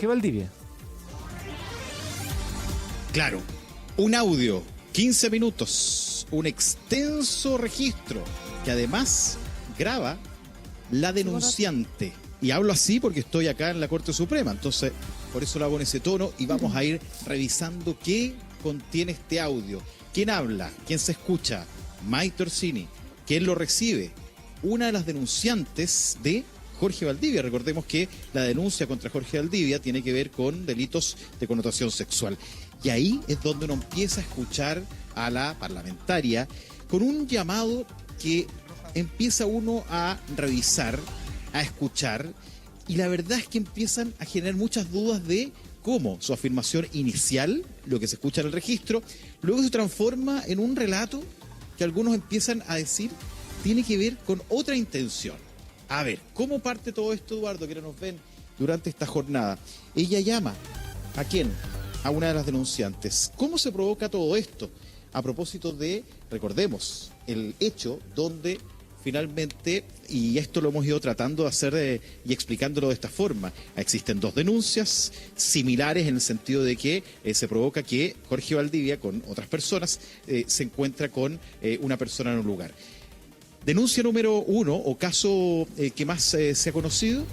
Jorge Valdivia. Claro, un audio, 15 minutos, un extenso registro que además graba la denunciante. Y hablo así porque estoy acá en la Corte Suprema, entonces por eso lo hago en ese tono y vamos a ir revisando qué contiene este audio. ¿Quién habla? ¿Quién se escucha? Maite Orsini. ¿Quién lo recibe? Una de las denunciantes de Jorge Valdivia. Recordemos que la denuncia contra Jorge Valdivia tiene que ver con delitos de connotación sexual. Y ahí es donde uno empieza a escuchar a la parlamentaria con un llamado que empieza uno a revisar, a escuchar, y la verdad es que empiezan a generar muchas dudas de cómo su afirmación inicial, lo que se escucha en el registro, luego se transforma en un relato que algunos empiezan a decir tiene que ver con otra intención. A ver, ¿cómo parte todo esto, Eduardo, que nos ven durante esta jornada? Ella llama, ¿a quién? A una de las denunciantes. ¿Cómo se provoca todo esto? A propósito de, recordemos, el hecho donde finalmente, y esto lo hemos ido tratando de hacer y explicándolo de esta forma, existen dos denuncias similares en el sentido de que se provoca que Jorge Valdivia con otras personas se encuentra con una persona en un lugar. Denuncia número 1 o caso que más se ha conocido,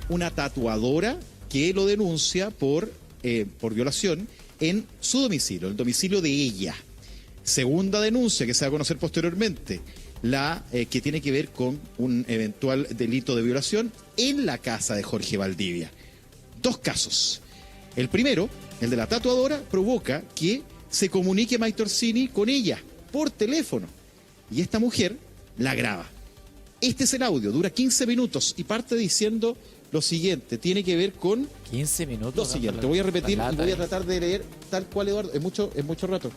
una tatuadora que lo denuncia por violación en su domicilio, el domicilio de ella. Segunda denuncia que se va a conocer posteriormente, la que tiene que ver con un eventual delito de violación en la casa de Jorge Valdivia. Dos casos. El primero, el de la tatuadora, provoca que se comunique Maite Orsini con ella por teléfono y esta mujer la graba. Este es el audio, dura 15 minutos y parte diciendo lo siguiente, tiene que ver con 15 minutos. lo siguiente. Voy a repetir y voy a tratar de leer tal cual, Eduardo. Es mucho rato.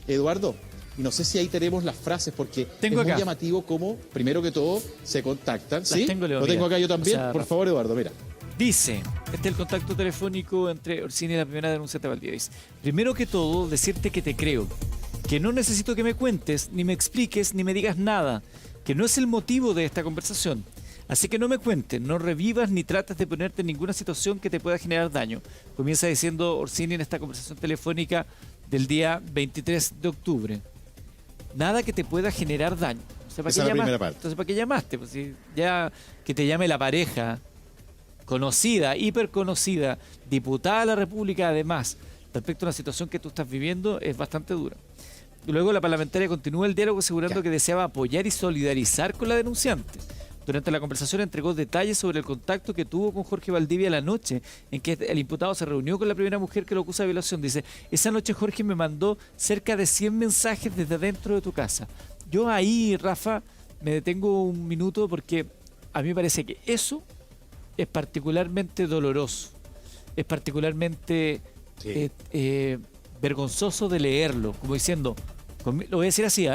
Eduardo, y no sé si ahí tenemos las frases porque tengo es muy acá. Llamativo como, primero que todo, se contactan. Las ¿Sí? tengo, Leo, Lo tengo mira. acá yo también. O sea, por favor, Eduardo, mira. Dice, este es el contacto telefónico entre Orsini y la primera denuncia de Valdivia. Dice, primero que todo, decirte que te creo, que no necesito que me cuentes, ni me expliques, ni me digas nada, que no es el motivo de esta conversación. Así que no me cuentes, no revivas ni trates de ponerte en ninguna situación que te pueda generar daño. Comienza diciendo Orsini en esta conversación telefónica del día 23 de octubre. Nada que te pueda generar daño. O sea, ¿para Esa qué es la primera llamaste? parte. Entonces, ¿para qué llamaste? Pues si ya que te llame la pareja conocida, hiperconocida, diputada de la República, además, respecto a una situación que tú estás viviendo, es bastante dura. Luego la parlamentaria continúa el diálogo asegurando que deseaba apoyar y solidarizar con la denunciante. Durante la conversación entregó detalles sobre el contacto que tuvo con Jorge Valdivia la noche en que el imputado se reunió con la primera mujer que lo acusa de violación. Dice, esa noche Jorge me mandó cerca de 100 mensajes desde dentro de tu casa. Yo ahí, Rafa, me detengo un minuto porque a mí me parece que eso es particularmente doloroso, es particularmente vergonzoso de leerlo, como diciendo, lo voy a decir así,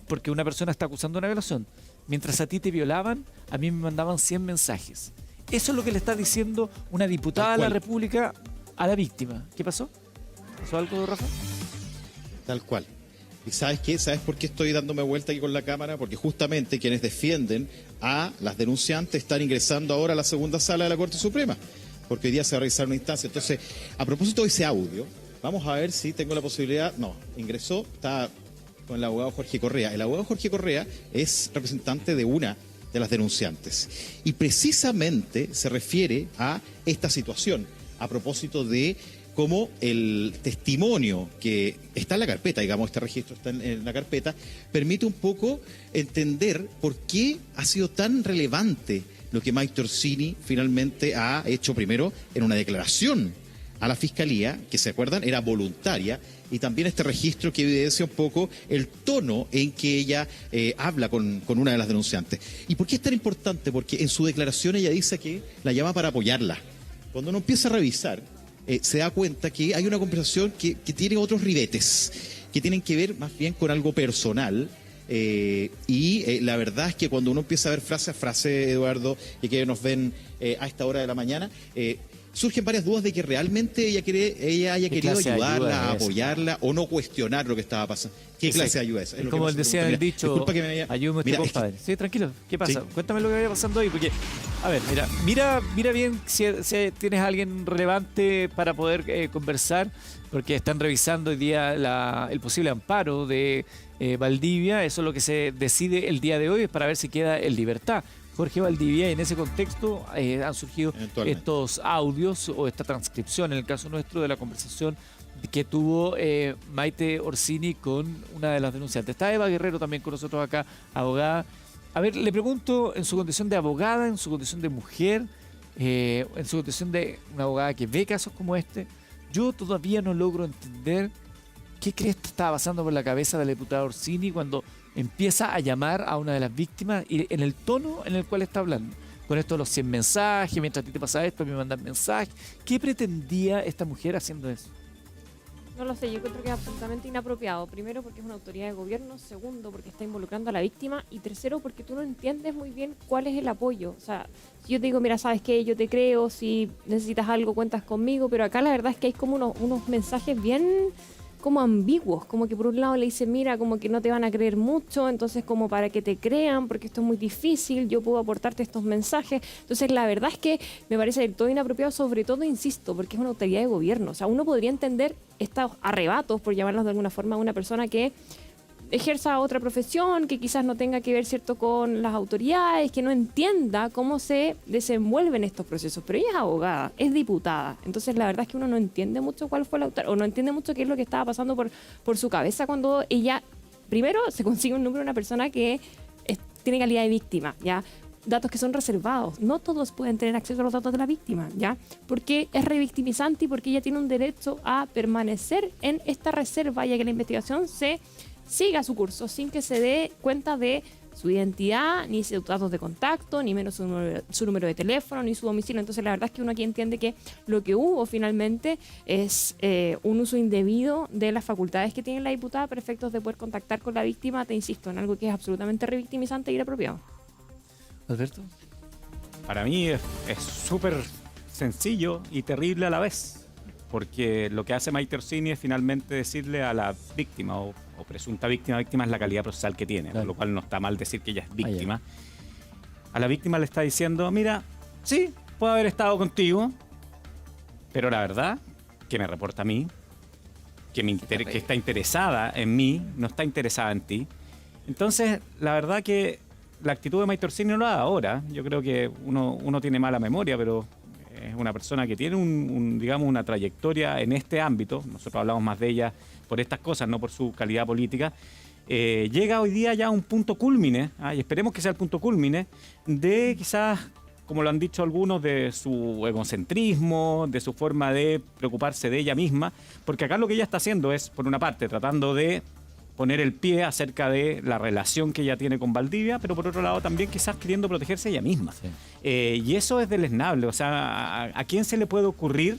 porque una persona está acusando una violación. Mientras a ti te violaban, a mí me mandaban 100 mensajes. Eso es lo que le está diciendo una diputada de la República a la víctima. ¿Qué pasó? ¿Pasó algo, Rafa? Tal cual. ¿Y sabes qué? ¿Sabes por qué estoy dándome vuelta aquí con la cámara? Porque justamente quienes defienden a las denunciantes están ingresando ahora a la segunda sala de la Corte Suprema, porque hoy día se va a revisar una instancia. Entonces, a propósito de ese audio, vamos a ver si tengo la posibilidad. No, ingresó, está con el abogado Jorge Correa. El abogado Jorge Correa es representante de una de las denunciantes. Y precisamente se refiere a esta situación, a propósito de cómo el testimonio que está en la carpeta, digamos, este registro está en la carpeta, permite un poco entender por qué ha sido tan relevante lo que Maite Orsini finalmente ha hecho primero en una declaración a la Fiscalía, que se acuerdan, era voluntaria, y también este registro que evidencia un poco el tono en que ella habla con una de las denunciantes. ¿Y por qué es tan importante? Porque en su declaración ella dice que la llama para apoyarla. Cuando uno empieza a revisar, se da cuenta que hay una conversación que tiene otros ribetes, que tienen que ver más bien con algo personal. Y la verdad es que cuando uno empieza a ver frase a frase, Eduardo, y que nos ven a esta hora de la mañana, surgen varias dudas de que realmente ella haya querido clase de ayuda ayudarla, es esa? apoyarla o no cuestionar lo que estaba pasando. ¿Qué Exacto. clase de ayuda es? Es lo que Como no él se decía en el pregunta. Mira, dicho, disculpa que me vaya- ayúdame usted, Mira, es que- compadre. Sí, tranquilo. ¿Qué pasa? Sí. Cuéntame lo que vaya pasando ahí, porque, a ver, mira bien si tienes a alguien relevante para poder conversar, porque están revisando hoy día el posible amparo de Valdivia. Eso es lo que se decide el día de hoy, es para ver si queda en libertad Jorge Valdivia, y en ese contexto han surgido Eventualmente. estos audios o esta transcripción, en el caso nuestro, de la conversación que tuvo Maite Orsini con una de las denunciantes. Está Eva Guerrero también con nosotros acá, abogada. A ver, le pregunto, en su condición de abogada, en su condición de mujer, en su condición de una abogada que ve casos como este, yo todavía no logro entender qué crees que estaba pasando por la cabeza de la diputada Orsini cuando empieza a llamar a una de las víctimas y en el tono en el cual está hablando. Con esto de los 100 mensajes, mientras a ti te pasa esto, me mandan mensajes. ¿Qué pretendía esta mujer haciendo eso? No lo sé, yo creo que es absolutamente inapropiado. Primero, porque es una autoridad de gobierno. Segundo, porque está involucrando a la víctima. Y tercero, porque tú no entiendes muy bien cuál es el apoyo. O sea, si yo te digo, mira, ¿sabes qué? Yo te creo, si necesitas algo, cuentas conmigo. Pero acá la verdad es que hay como unos mensajes bien como ambiguos. Como que por un lado le dicen, mira, como que no te van a creer mucho. Entonces, como para que te crean, porque esto es muy difícil, yo puedo aportarte estos mensajes. Entonces, la verdad es que me parece del todo inapropiado, sobre todo, insisto, porque es una autoridad de gobierno. O sea, uno podría entender estos arrebatos, por llamarlos de alguna forma, a una persona que ejerza otra profesión, que quizás no tenga que ver, ¿cierto?, con las autoridades, que no entienda cómo se desenvuelven estos procesos. Pero ella es abogada, es diputada. Entonces, la verdad es que uno no entiende mucho cuál fue la autor, o no entiende mucho qué es lo que estaba pasando por su cabeza cuando ella, primero, se consigue un número de una persona que tiene calidad de víctima, ¿ya? Datos que son reservados. No todos pueden tener acceso a los datos de la víctima, ¿ya? Porque es revictimizante y porque ella tiene un derecho a permanecer en esta reserva, ya que la investigación siga su curso sin que se dé cuenta de su identidad, ni sus datos de contacto, ni menos su número de teléfono, ni su domicilio. Entonces, la verdad es que uno aquí entiende que lo que hubo finalmente es un uso indebido de las facultades que tiene la diputada para efectos de poder contactar con la víctima, te insisto, en algo que es absolutamente revictimizante e inapropiado. Alberto. Para mí es súper sencillo y terrible a la vez, porque lo que hace Maite Orsini es finalmente decirle a la víctima o presunta víctima es la calidad procesal que tiene, Claro. por lo cual no está mal decir que ella es víctima. A la víctima le está diciendo, mira, sí, puedo haber estado contigo, pero la verdad que me reporta a mí, que está interesada en mí, no está interesada en ti. Entonces, la verdad que la actitud de Maite Orsini no lo da ahora. Yo creo que uno tiene mala memoria, pero es una persona que tiene digamos, una trayectoria en este ámbito. Nosotros hablamos más de ella por estas cosas, no por su calidad política. Llega hoy día ya a un punto cúlmine, y esperemos que sea el punto cúlmine, de quizás, como lo han dicho algunos, de su egocentrismo, de su forma de preocuparse de ella misma, porque acá lo que ella está haciendo es, por una parte, tratando de poner el pie acerca de la relación que ella tiene con Valdivia, pero por otro lado también quizás queriendo protegerse ella misma. Sí. Y eso es deleznable. O sea, ¿a quién se le puede ocurrir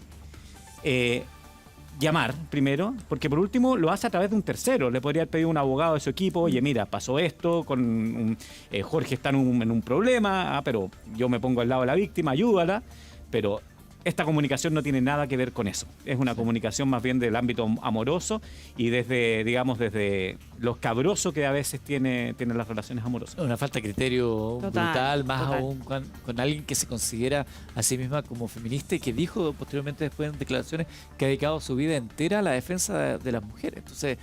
llamar primero? Porque por último lo hace a través de un tercero. Le podría haber pedido a un abogado de su equipo, oye, mira, pasó esto, Jorge está en un problema, pero yo me pongo al lado de la víctima, ayúdala, pero esta comunicación no tiene nada que ver con eso. Es una comunicación más bien del ámbito amoroso y desde lo escabroso que a veces tienen las relaciones amorosas. Una falta de criterio Total, brutal, más total. aún con alguien que se considera a sí misma como feminista y que dijo posteriormente después en declaraciones que ha dedicado su vida entera a la defensa de las mujeres. Entonces,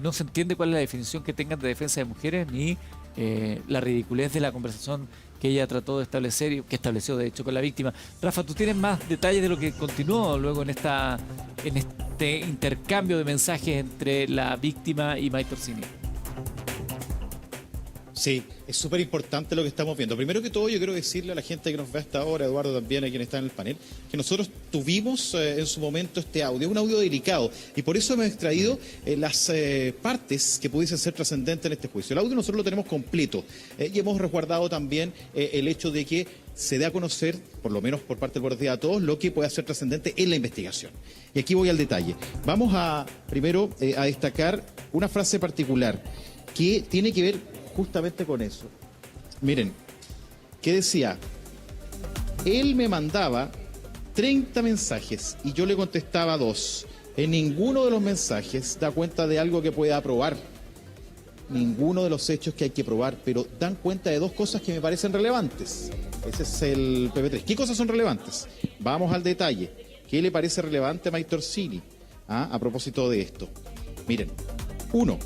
no se entiende cuál es la definición que tengan de defensa de mujeres ni la ridiculez de la conversación que ella trató de establecer y que estableció de hecho con la víctima. Rafa, ¿tú tienes más detalles de lo que continuó luego en este intercambio de mensajes entre la víctima y Maite Orsini? Sí, es súper importante lo que estamos viendo. Primero que todo, yo quiero decirle a la gente que nos ve hasta ahora, Eduardo también, a quien está en el panel, que nosotros tuvimos en su momento este audio, un audio delicado, y por eso hemos extraído las partes que pudiesen ser trascendentes en este juicio. El audio nosotros lo tenemos completo y hemos resguardado también el hecho de que se dé a conocer, por lo menos por parte del Buenos Días a Todos, lo que pueda ser trascendente en la investigación. Y aquí voy al detalle. Vamos primero a destacar una frase particular que tiene que ver justamente con eso. Miren, ¿qué decía? Él me mandaba 30 mensajes y yo le contestaba 2. En ninguno de los mensajes da cuenta de algo que pueda probar. Ninguno de los hechos que hay que probar, pero dan cuenta de 2 cosas que me parecen relevantes. Ese es el PP3. ¿Qué cosas son relevantes? Vamos al detalle. ¿Qué le parece relevante a Mike Torsini a propósito de esto? Miren, 1,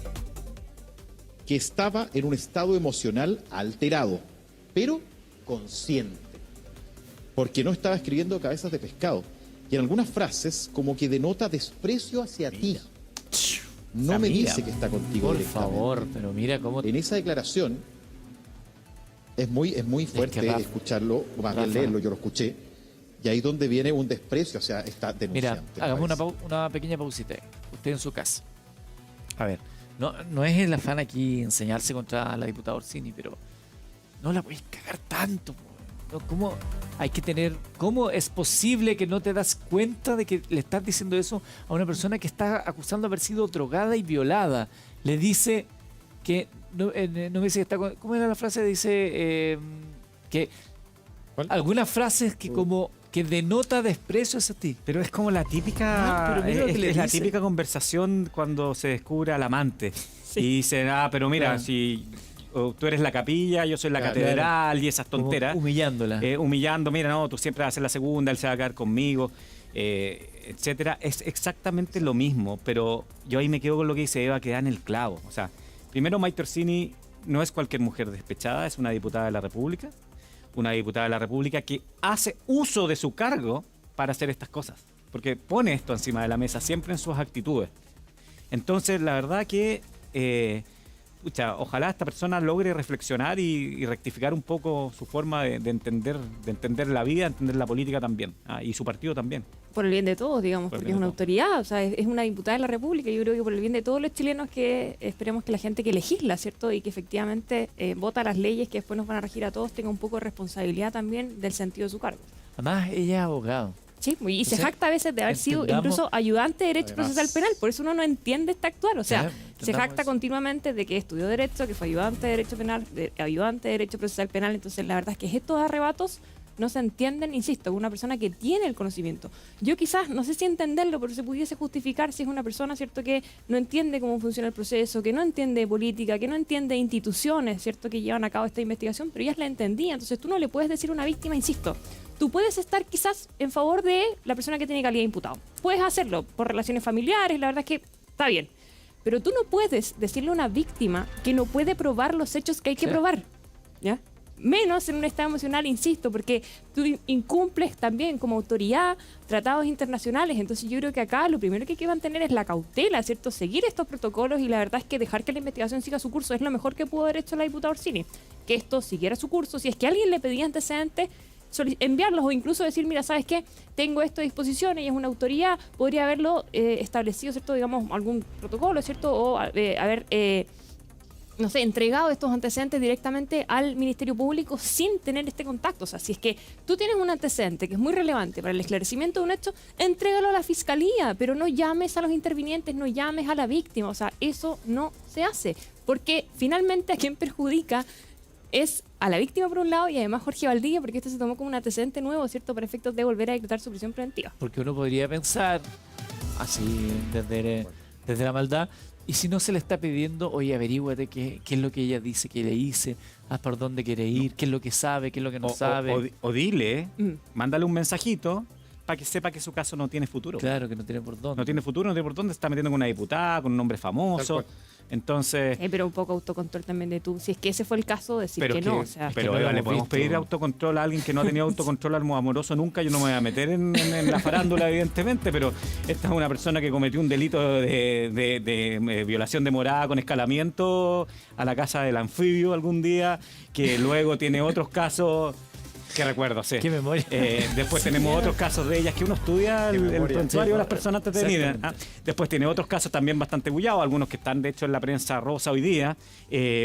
que estaba en un estado emocional alterado, pero consciente, porque no estaba escribiendo cabezas de pescado. Y en algunas frases como que denota desprecio hacia ti. No me dice que está contigo Por directamente. favor, pero mira cómo... En esa declaración es muy fuerte Rafa, escucharlo, o más bien Rafa. leerlo, yo lo escuché, y ahí donde viene un desprecio hacia esta Mira, denunciante. hagamos me parece. una pequeña pausita. Usted en su casa. A ver, no es el afán aquí enseñarse contra la diputada Orsini, pero no la puedes cagar tanto. Po. No, ¿Cómo es posible que no te das cuenta de que le estás diciendo eso a una persona que está acusando de haber sido drogada y violada? Le dice que no me dice que está ¿cómo era la frase? Dice que ¿Cuál? algunas frases que como que denota desprecio hacia ti. Pero es como la típica, pero mira lo que le es la dice. típica conversación cuando se descubre al amante. Y dicen, pero mira, Claro. si tú eres la capilla, yo soy la Claro. catedral y esas Como tonteras. humillándola. Humillando, mira, no, tú siempre vas a ser la segunda, él se va a quedar conmigo, etcétera. Es exactamente lo mismo, pero yo ahí me quedo con lo que dice Eva, que da en el clavo. O sea, primero Mike Torsini no es cualquier mujer despechada, es una diputada de la República. Una diputada de la República que hace uso de su cargo para hacer estas cosas. Porque pone esto encima de la mesa siempre en sus actitudes. Entonces, la verdad que ojalá esta persona logre reflexionar y rectificar un poco su forma de entender la vida, entender la política también, y su partido también. Por el bien de todos, digamos, Por el porque bien es una de todos. autoridad, o sea, es una diputada de la República. Yo creo que por el bien de todos los chilenos, que esperemos que la gente que legisla, ¿cierto? Y que efectivamente vota las leyes que después nos van a regir a todos, tenga un poco de responsabilidad también del sentido de su cargo. Además, ella es abogado. Sí, y se sea, jacta a veces de haber sido entendamos- incluso ayudante de Derecho Además- Procesal Penal, por eso uno no entiende este actuar, o sea, Claro, se entendamos jacta eso. continuamente de que estudió Derecho, que fue ayudante de Derecho Penal, ayudante de Derecho Procesal Penal, entonces la verdad es que estos arrebatos no se entienden, insisto, con una persona que tiene el conocimiento. Yo quizás, no sé si entenderlo, pero se pudiese justificar si es una persona, ¿cierto?, que no entiende cómo funciona el proceso, que no entiende política, que no entiende instituciones, ¿cierto?, que llevan a cabo esta investigación, pero ellas la entendían. Entonces tú no le puedes decir a una víctima, insisto, tú puedes estar quizás en favor de la persona que tiene calidad de imputado. Puedes hacerlo por relaciones familiares, la verdad es que está bien. Pero tú no puedes decirle a una víctima que no puede probar los hechos que hay que Sí. probar, ¿ya? Menos en un estado emocional, insisto, porque tú incumples también como autoridad tratados internacionales. Entonces yo creo que acá lo primero que hay que mantener es la cautela, ¿cierto? Seguir estos protocolos, y la verdad es que dejar que la investigación siga su curso es lo mejor que pudo haber hecho la diputada Orsini. Que esto siguiera su curso. Si es que alguien le pedía antecedentes, enviarlos, o incluso decir, mira, ¿sabes qué? Tengo esto a disposición, ella es una autoridad, podría haberlo establecido, ¿cierto? Digamos, algún protocolo, ¿cierto? O haber... no sé, entregado estos antecedentes directamente al Ministerio Público sin tener este contacto. O sea, si es que tú tienes un antecedente que es muy relevante para el esclarecimiento de un hecho, entrégalo a la Fiscalía, pero no llames a los intervinientes, no llames a la víctima. O sea, eso no se hace, porque finalmente a quien perjudica es a la víctima por un lado, y además Jorge Valdivia, porque esto se tomó como un antecedente nuevo, ¿cierto?, para efectos de volver a decretar su prisión preventiva. Porque uno podría pensar, así desde la maldad, y si no se le está pidiendo, oye, averíguate qué es lo que ella dice que le hice, haz por dónde quiere ir, qué es lo que sabe, qué es lo que no sabe. O dile, Mm. mándale un mensajito para que sepa que su caso no tiene futuro. Claro, que no tiene por dónde. No tiene futuro, no tiene por dónde, se está metiendo con una diputada, con un hombre famoso. Tal cual. Entonces, Pero un poco autocontrol también de tú. Si es que ese fue el caso, decir pero que no. O sea, pero no lo Eva, le hemos podemos visto. pedir autocontrol a alguien que no ha tenido autocontrol amoroso nunca. Yo no me voy a meter en la farándula, evidentemente, pero esta es una persona que cometió un delito de violación de morada con escalamiento a la casa del anfibio algún día, que luego tiene otros casos. ¿Qué recuerdo? Sí. Qué memoria. Después tenemos otros casos de ellas que uno estudia el memoria. prontuario Sí, de las personas detenidas. exactamente. Después tiene otros casos también bastante bullados, algunos que están de hecho en la prensa rosa hoy día.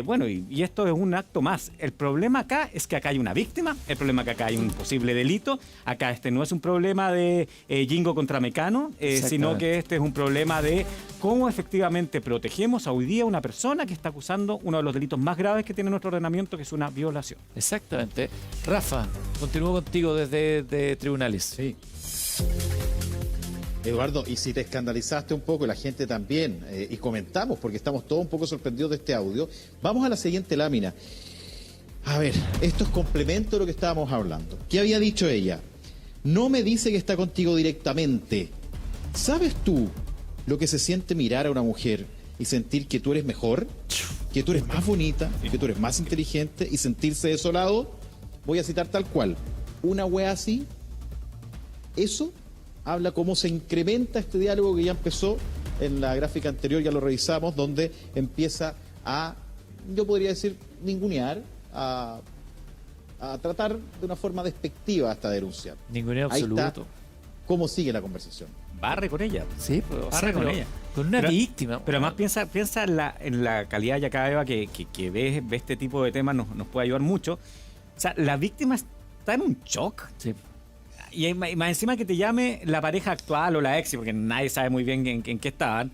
Bueno, y esto es un acto más. El problema acá es que acá hay una víctima, el problema es que acá hay un posible delito. Acá este no es un problema de Jingo contra Mecano, sino Exactamente. que este es un problema de cómo efectivamente protegemos a hoy día a una persona que está acusando uno de los delitos más graves que tiene nuestro ordenamiento, que es una violación. Exactamente. Rafa, continúo contigo desde tribunales. Sí. Eduardo, y si te escandalizaste un poco, y la gente también, y comentamos, porque estamos todos un poco sorprendidos de este audio, vamos a la siguiente lámina. A ver, esto es complemento de lo que estábamos hablando. ¿Qué había dicho ella? No me dice que está contigo directamente. ¿Sabes tú lo que se siente mirar a una mujer y sentir que tú eres mejor, que tú eres más bonita, que tú eres más inteligente y sentirse desolado? Voy a citar tal cual. Una wea así, eso habla cómo se incrementa este diálogo que ya empezó en la gráfica anterior, ya lo revisamos, donde empieza a, yo podría decir, ningunear, a tratar de una forma despectiva hasta denunciar. Ninguneo Ahí está absoluto. cómo sigue la conversación. Barre con ella. Sí, pues, o sea, Barre con pero ella. con una Pero- víctima. Pero además piensa en la calidad, ya cada Eva, que ve este tipo de temas nos puede ayudar mucho. O sea, la víctima está en un shock. Sí. Y más encima que te llame la pareja actual o la ex, porque nadie sabe muy bien en qué estaban,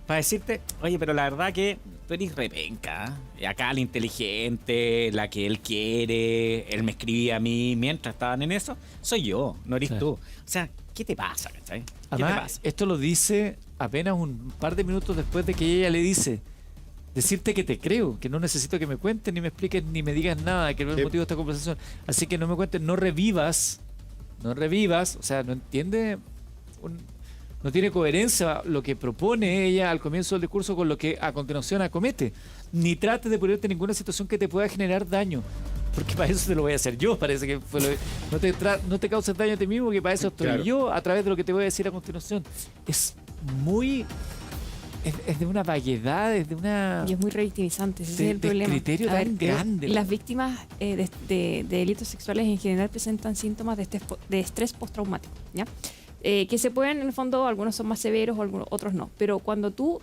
para decirte, oye, pero la verdad que tú eres repenca. Y acá la inteligente, la que él quiere, él me escribía a mí mientras estaban en eso, soy yo, no eres Sí. tú. O sea, ¿qué te pasa, cachai? ¿Qué te Además, pasa? esto lo dice apenas un par de minutos después de que ella le dice, decirte que te creo, que no necesito que me cuentes, ni me expliques, ni me digas nada, que no es el Sí. motivo de esta conversación. Así que no me cuentes, no revivas, o sea, no entiende, no tiene coherencia lo que propone ella al comienzo del discurso con lo que a continuación acomete. Ni trates de ponerte en ninguna situación que te pueda generar daño. Porque para eso te lo voy a hacer yo, parece que fue no te causes daño a ti mismo, que para eso estoy Claro. yo a través de lo que te voy a decir a continuación. Es muy... Es de una vaguedad, es de una... Y es muy revictimizante, ese De- es el de problema. criterio A tan grande. Las víctimas de delitos sexuales en general presentan síntomas de estrés postraumático, ¿ya? Que se pueden, en el fondo, algunos son más severos o otros no. Pero cuando tú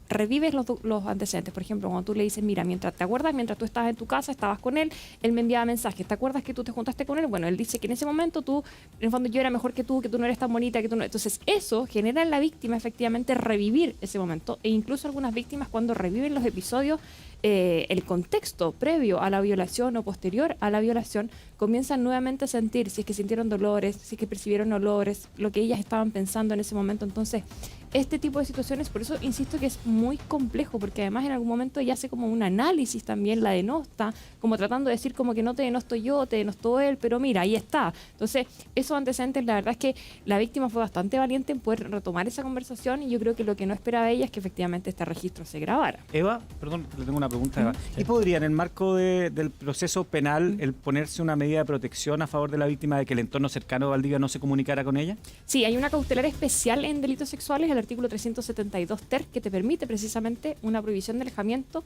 revives los antecedentes, por ejemplo, cuando tú le dices, mira, ¿te acuerdas? Mientras tú estabas en tu casa, estabas con él me enviaba mensajes. ¿Te acuerdas que tú te juntaste con él? Bueno, él dice que en ese momento tú, en el fondo, yo era mejor que tú no eres tan bonita, que tú no... Entonces, eso genera en la víctima, efectivamente, revivir ese momento. E incluso algunas víctimas, cuando reviven los episodios, el contexto previo a la violación o posterior a la violación, comienzan nuevamente a sentir, si es que sintieron dolores, si es que percibieron olores, lo que ellas estaban pensando en ese momento. Entonces, este tipo de situaciones, por eso insisto que es muy complejo, porque además en algún momento ella hace como un análisis también, la denosta, como tratando de decir como que no te denosto yo, te denostó él, pero mira, ahí está. Entonces, esos antecedentes, la verdad es que la víctima fue bastante valiente en poder retomar esa conversación, y yo creo que lo que no esperaba ella es que efectivamente este registro se grabara. Eva, perdón, le tengo una pregunta, Eva. ¿Y podría, en el marco del proceso penal, el ponerse una medida de protección a favor de la víctima de que el entorno cercano de Valdivia no se comunicara con ella? Sí, hay una cautelar especial en delitos sexuales, el artículo 372 ter, que te permite precisamente una prohibición de alejamiento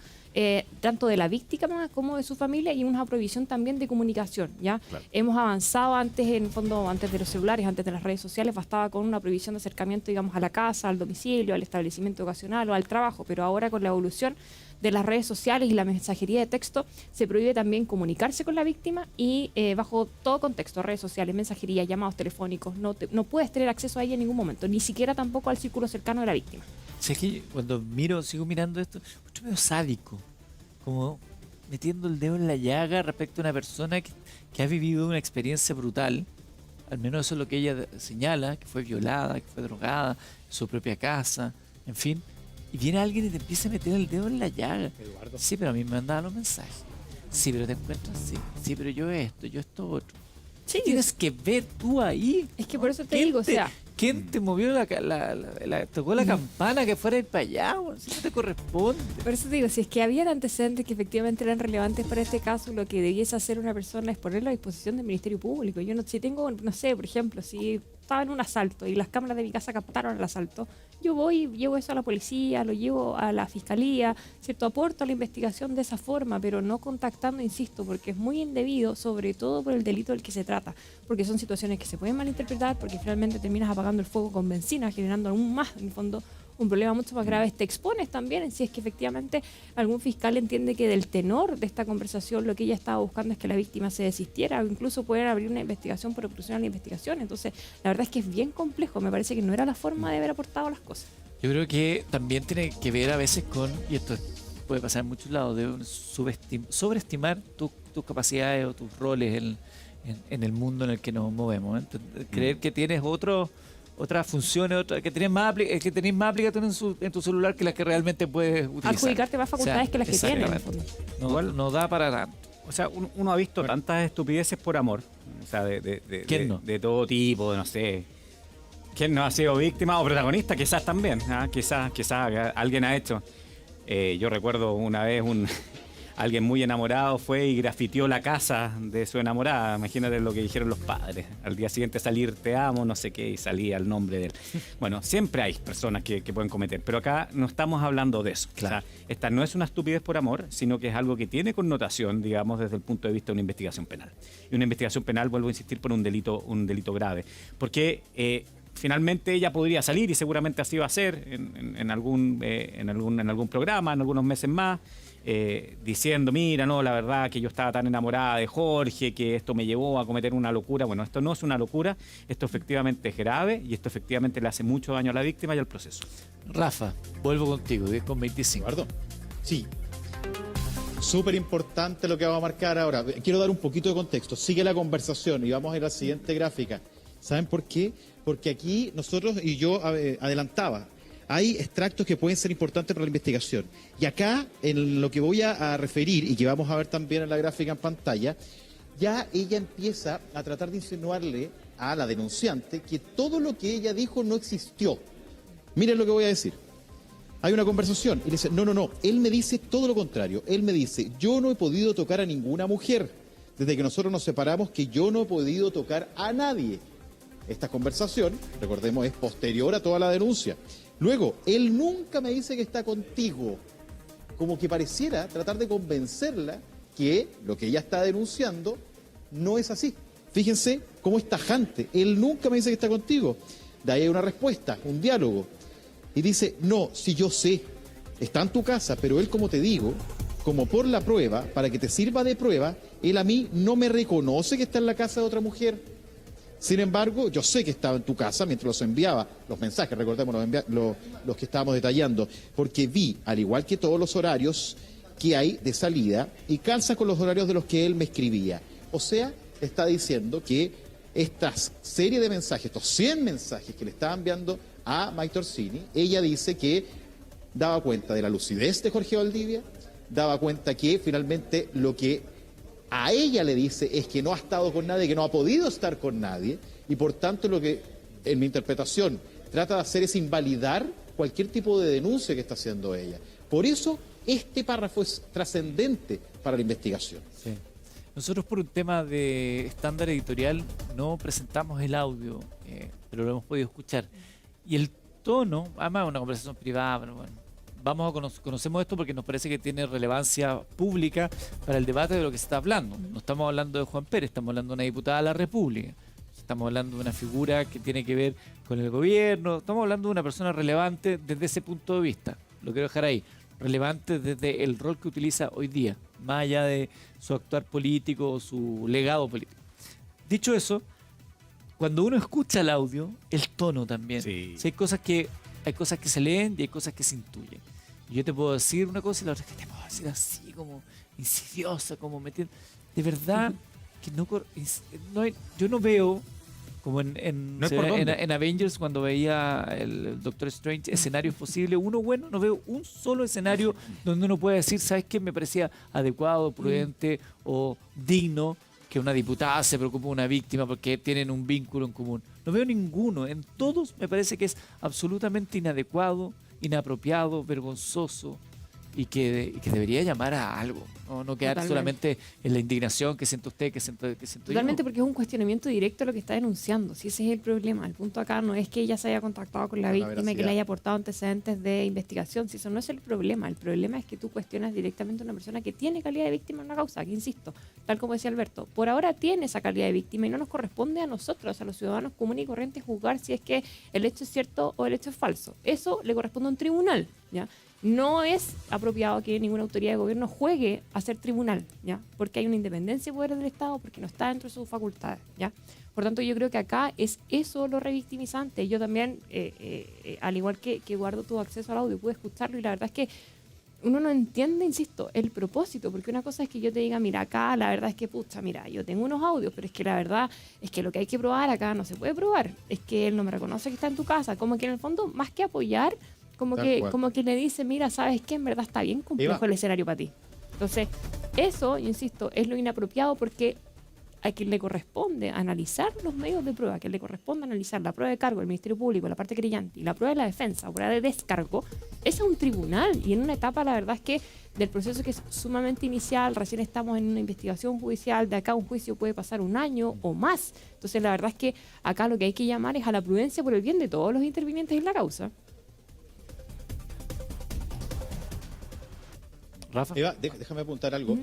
tanto de la víctima como de su familia, y una prohibición también de comunicación. ¿Ya? Claro. Hemos avanzado antes, en el fondo, antes de los celulares, antes de las redes sociales, bastaba con una prohibición de acercamiento, digamos, a la casa, al domicilio, al establecimiento ocasional o al trabajo, pero ahora con la evolución de las redes sociales y la mensajería de texto, se prohíbe también comunicarse con la víctima y bajo todo contexto, redes sociales, mensajería, llamados telefónicos, no puedes tener acceso a ella en ningún momento, ni siquiera tampoco al círculo cercano de la víctima. Sí, es que cuando sigo mirando esto, mucho medio sádico, como metiendo el dedo en la llaga respecto a una persona que ha vivido una experiencia brutal, al menos eso es lo que ella señala, que fue violada, que fue drogada, en su propia casa, en fin, y viene alguien y te empieza a meter el dedo en la llaga. Eduardo. Sí, pero a mí me mandaban los mensajes. Sí, pero te encuentras así. Sí, pero yo esto otro. Sí, ¿Qué tienes que ver tú ahí? es que por eso te ¿Quién digo, o sea, ¿Quién te movió tocó la campana que fuera a ir para allá? Bueno, si no te corresponde. por eso te digo, si es que había antecedentes que efectivamente eran relevantes para este caso, lo que debiese hacer una persona es ponerlo a disposición del Ministerio Público. Yo si tengo, no sé, por ejemplo, si estaba en un asalto y las cámaras de mi casa captaron el asalto, yo voy y llevo eso a la policía, lo llevo a la fiscalía, ¿cierto? Aporto a la investigación de esa forma, pero no contactando, insisto, porque es muy indebido, sobre todo por el delito del que se trata, porque son situaciones que se pueden malinterpretar, porque finalmente terminas apagando el fuego con benzina, generando aún más, en el fondo, un problema mucho más grave. Te expones también si es que efectivamente algún fiscal entiende que del tenor de esta conversación lo que ella estaba buscando es que la víctima se desistiera, o incluso pueden abrir una investigación por obstrucción a la investigación. Entonces, la verdad es que es bien complejo. Me parece que no era la forma de haber aportado las cosas. Yo creo que también tiene que ver a veces con, y esto puede pasar en muchos lados, de sobreestimar tus capacidades o tus roles en el mundo en el que nos movemos. Creer que tienes otras funciones, que tenés más, que tenés más aplicaciones en tu celular que las que realmente puedes utilizar. Adjudicarte más facultades que las que tienes. En el fondo. No da para nada. O sea, uno ha visto tantas estupideces por amor. O sea, ¿Quién no? de todo tipo, no sé. ¿Quién no ha sido víctima o protagonista? Quizás también. Quizás alguien ha hecho. Yo recuerdo una vez alguien muy enamorado fue y grafiteó la casa de su enamorada. Imagínate lo que dijeron los padres. Al día siguiente salir, te amo, no sé qué, y salía el nombre de él. Bueno, siempre hay personas que pueden cometer, pero acá no estamos hablando de eso. Claro. O sea, esta no es una estupidez por amor, sino que es algo que tiene connotación, digamos, desde el punto de vista de una investigación penal. Y una investigación penal, vuelvo a insistir, por un delito grave. Porque finalmente ella podría salir, y seguramente así va a ser en algún programa, en algunos meses más, diciendo, mira, no, la verdad que yo estaba tan enamorada de Jorge, que esto me llevó a cometer una locura. Bueno, esto no es una locura, esto efectivamente es grave y esto efectivamente le hace mucho daño a la víctima y al proceso. Rafa, vuelvo contigo, 10:25. Eduardo, sí. Súper importante lo que vamos a marcar ahora. Quiero dar un poquito de contexto. Sigue la conversación y vamos a ir a la siguiente gráfica. ¿Saben por qué? Porque aquí nosotros, y yo adelantaba, hay extractos que pueden ser importantes para la investigación. Y acá, en lo que voy a referir y que vamos a ver también en la gráfica en pantalla, ya ella empieza a tratar de insinuarle a la denunciante que todo lo que ella dijo no existió. Miren lo que voy a decir. Hay una conversación y le dice, no, él me dice todo lo contrario. Él me dice, yo no he podido tocar a ninguna mujer. Desde que nosotros nos separamos, que yo no he podido tocar a nadie. Esta conversación, recordemos, es posterior a toda la denuncia. Luego, él nunca me dice que está contigo. Como que pareciera tratar de convencerla que lo que ella está denunciando no es así. Fíjense cómo es tajante. Él nunca me dice que está contigo. De ahí hay una respuesta, un diálogo. Y dice, no, si yo sé, está en tu casa, pero él, como te digo, como por la prueba, para que te sirva de prueba, él a mí no me reconoce que está en la casa de otra mujer. Sin embargo, yo sé que estaba en tu casa mientras los enviaba, los mensajes, recordemos, los que estábamos detallando, porque vi, al igual que todos los horarios que hay de salida, y calza con los horarios de los que él me escribía. O sea, está diciendo que esta serie de mensajes, estos 100 mensajes que le estaba enviando a Maite Orsini, ella dice que daba cuenta de la lucidez de Jorge Valdivia, daba cuenta que finalmente lo que a ella le dice es que no ha estado con nadie, que no ha podido estar con nadie, y por tanto lo que, en mi interpretación, trata de hacer es invalidar cualquier tipo de denuncia que está haciendo ella. Por eso, este párrafo es trascendente para la investigación. Sí. Nosotros, por un tema de estándar editorial, no presentamos el audio, pero lo hemos podido escuchar. Y el tono, además una conversación privada, pero bueno, conocemos esto porque nos parece que tiene relevancia pública para el debate de lo que se está hablando. No estamos hablando de Juan Pérez, estamos hablando de una diputada de la República. Estamos hablando de una figura que tiene que ver con el gobierno. Estamos hablando de una persona relevante desde ese punto de vista. Lo quiero dejar ahí. Relevante desde el rol que utiliza hoy día, más allá de su actuar político o su legado político. Dicho eso, cuando uno escucha el audio, el tono también. Sí. Si hay cosas que se leen y hay cosas que se intuyen. Y yo te puedo decir una cosa y la otra es que te puedo decir así, como insidiosa, como metiendo. De verdad que yo no veo, como en Avengers, cuando veía el Doctor Strange, escenarios posibles, uno bueno, no veo un solo escenario donde uno pueda decir, ¿sabes qué? Me parecía adecuado, prudente o digno que una diputada se preocupe de una víctima porque tienen un vínculo en común. No veo ninguno. En todos me parece que es absolutamente inadecuado, inapropiado, vergonzoso y que debería llamar a algo. No quedar Totalmente. Solamente en la indignación que siente usted, que siento Totalmente, yo. porque es un cuestionamiento directo a lo que está denunciando. Si ese es el problema. El punto acá no es que ella se haya contactado con la víctima y que le haya aportado antecedentes de investigación. Si eso no es el problema. El problema es que tú cuestionas directamente a una persona que tiene calidad de víctima en una causa, que insisto, tal como decía Alberto, por ahora tiene esa calidad de víctima y no nos corresponde a nosotros, a los ciudadanos comunes y corrientes, juzgar si es que el hecho es cierto o el hecho es falso. Eso le corresponde a un tribunal, ¿ya? No es apropiado que ninguna autoridad de gobierno juegue a ser tribunal, ¿ya? Porque hay una independencia de poderes del Estado, porque no está dentro de sus facultades, ¿ya? Por tanto, yo creo que acá es eso lo revictimizante. Yo también, al igual que Eduardo, tuve acceso al audio, pude escucharlo y la verdad es que uno no entiende, insisto, el propósito, porque una cosa es que yo te diga, mira, acá la verdad es que, pucha, mira, yo tengo unos audios, pero es que la verdad es que lo que hay que probar acá no se puede probar, es que él no me reconoce que está en tu casa, como que en el fondo, más que apoyar, como que le dice, mira, ¿sabes qué? En verdad está bien complejo el escenario para ti. Entonces, eso, insisto, es lo inapropiado porque a quien le corresponde analizar los medios de prueba, a quien le corresponde analizar la prueba de cargo del Ministerio Público, la parte querellante y la prueba de la defensa, o prueba de descargo, es un tribunal. Y en una etapa, la verdad es que del proceso que es sumamente inicial, recién estamos en una investigación judicial, de acá a un juicio puede pasar un año o más. Entonces, la verdad es que acá lo que hay que llamar es a la prudencia por el bien de todos los intervinientes en la causa. Rafa. Eva, déjame apuntar algo.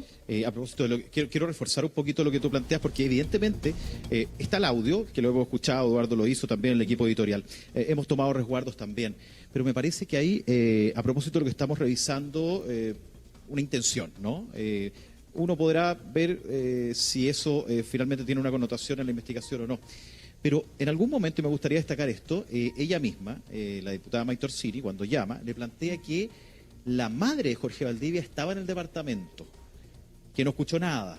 A propósito de lo que quiero reforzar un poquito lo que tú planteas, porque evidentemente está el audio, que lo hemos escuchado, Eduardo lo hizo también, el equipo editorial. Hemos tomado resguardos también. Pero me parece que hay, a propósito de lo que estamos revisando, una intención, ¿no? Uno podrá ver si eso finalmente tiene una connotación en la investigación o no. Pero en algún momento, y me gustaría destacar esto, ella misma, la diputada Maite Orsini, cuando llama, le plantea que la madre de Jorge Valdivia estaba en el departamento, que no escuchó nada.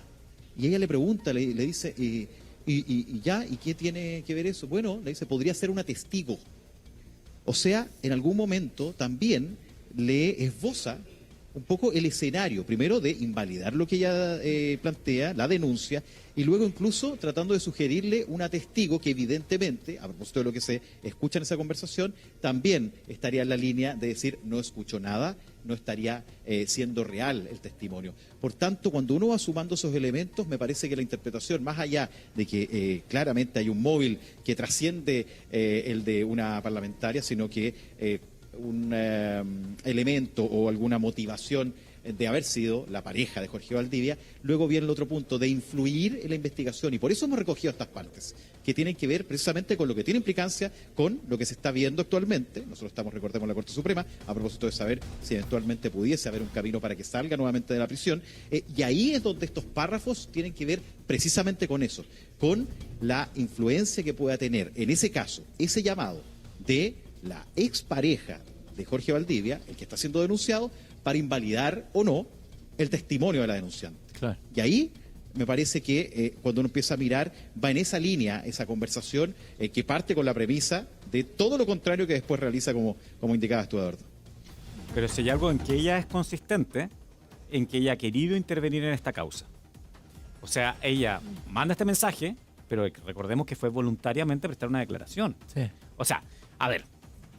Y ella le pregunta, le dice, ¿y qué tiene que ver eso? Bueno, le dice, podría ser una testigo. O sea, en algún momento también le esboza un poco el escenario, primero de invalidar lo que ella plantea, la denuncia, y luego incluso tratando de sugerirle una testigo que evidentemente, a propósito de lo que se escucha en esa conversación, también estaría en la línea de decir no escucho nada, no estaría siendo real el testimonio. Por tanto, cuando uno va sumando esos elementos, me parece que la interpretación, más allá de que claramente hay un móvil que trasciende el de una parlamentaria, sino que un elemento o alguna motivación de haber sido la pareja de Jorge Valdivia, luego viene el otro punto de influir en la investigación, y por eso hemos recogido estas partes que tienen que ver precisamente con lo que tiene implicancia con lo que se está viendo actualmente. Nosotros estamos, recordemos, en la Corte Suprema a propósito de saber si eventualmente pudiese haber un camino para que salga nuevamente de la prisión, y ahí es donde estos párrafos tienen que ver precisamente con eso, con la influencia que pueda tener en ese caso, ese llamado de la expareja de Jorge Valdivia, el que está siendo denunciado, para invalidar o no el testimonio de la denunciante. Claro. Y ahí me parece que cuando uno empieza a mirar, va en esa línea, esa conversación que parte con la premisa de todo lo contrario que después realiza, como indicabas tú, Eduardo. Pero si hay algo en que ella es consistente, en que ella ha querido intervenir en esta causa. O sea, ella manda este mensaje, pero recordemos que fue voluntariamente prestar una declaración. Sí. O sea, a ver.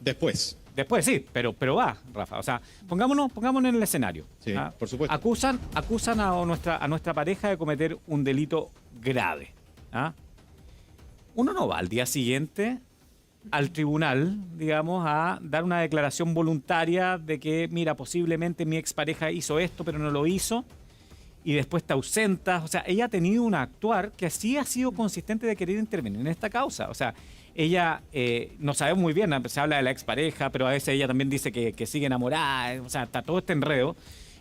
Después sí, pero va, Rafa. O sea, pongámonos en el escenario. Sí, por supuesto. Acusan a nuestra pareja de cometer un delito grave. Uno no va al día siguiente al tribunal, digamos, a dar una declaración voluntaria de que, mira, posiblemente mi expareja hizo esto, pero no lo hizo, y después te ausentas. O sea, ella ha tenido un actuar que sí ha sido consistente de querer intervenir en esta causa. O sea, ella, no sabemos muy bien, se habla de la expareja, pero a veces ella también dice que sigue enamorada, o sea, está todo este enredo.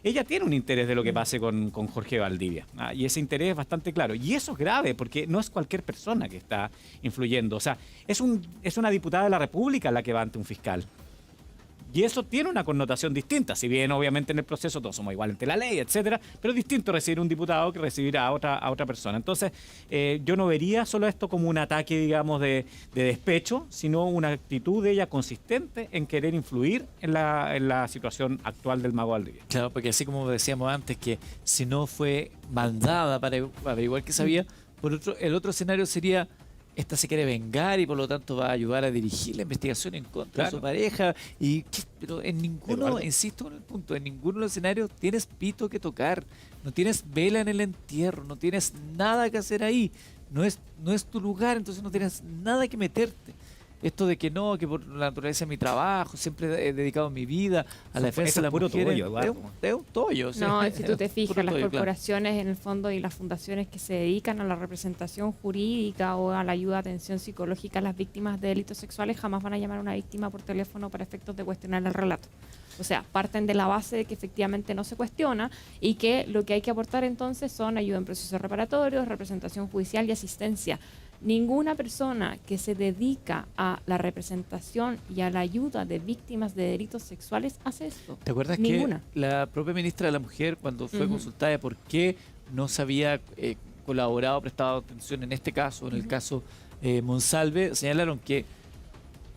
Ella tiene un interés de lo que pase con Jorge Valdivia, y ese interés es bastante claro. Y eso es grave, porque no es cualquier persona que está influyendo. O sea, es una diputada de la República la que va ante un fiscal. Y eso tiene una connotación distinta, si bien obviamente en el proceso todos somos iguales ante la ley, etcétera, pero es distinto recibir un diputado que recibir a otra persona. Entonces, yo no vería solo esto como un ataque, digamos, de despecho, sino una actitud de ella consistente en querer influir en la situación actual del mago Valdivia. Claro, porque así como decíamos antes, que si no fue mandada para averiguar qué sabía, el otro escenario sería: esta se quiere vengar y por lo tanto va a ayudar a dirigir la investigación en contra de su pareja. Pero en ninguno, Eduardo, insisto con el punto, en ninguno de los escenarios tienes pito que tocar, no tienes vela en el entierro, no tienes nada que hacer ahí, no es tu lugar, entonces no tienes nada que meterte. Esto de que no, que por la naturaleza de mi trabajo, siempre he dedicado mi vida a la defensa de las mujeres, es un tollo. No, si tú te fijas, las corporaciones en el fondo y las fundaciones que se dedican a la representación jurídica o a la ayuda, atención psicológica a las víctimas de delitos sexuales jamás van a llamar a una víctima por teléfono para efectos de cuestionar el relato. O sea, parten de la base de que efectivamente no se cuestiona y que lo que hay que aportar entonces son ayuda en procesos reparatorios, representación judicial y asistencia. Ninguna persona que se dedica a la representación y a la ayuda de víctimas de delitos sexuales hace esto. ¿Te acuerdas Ninguna. que la propia ministra de la Mujer, cuando fue Ujú. consultada de por qué no se había colaborado, prestado atención en este caso, en el caso Monsalve, señalaron que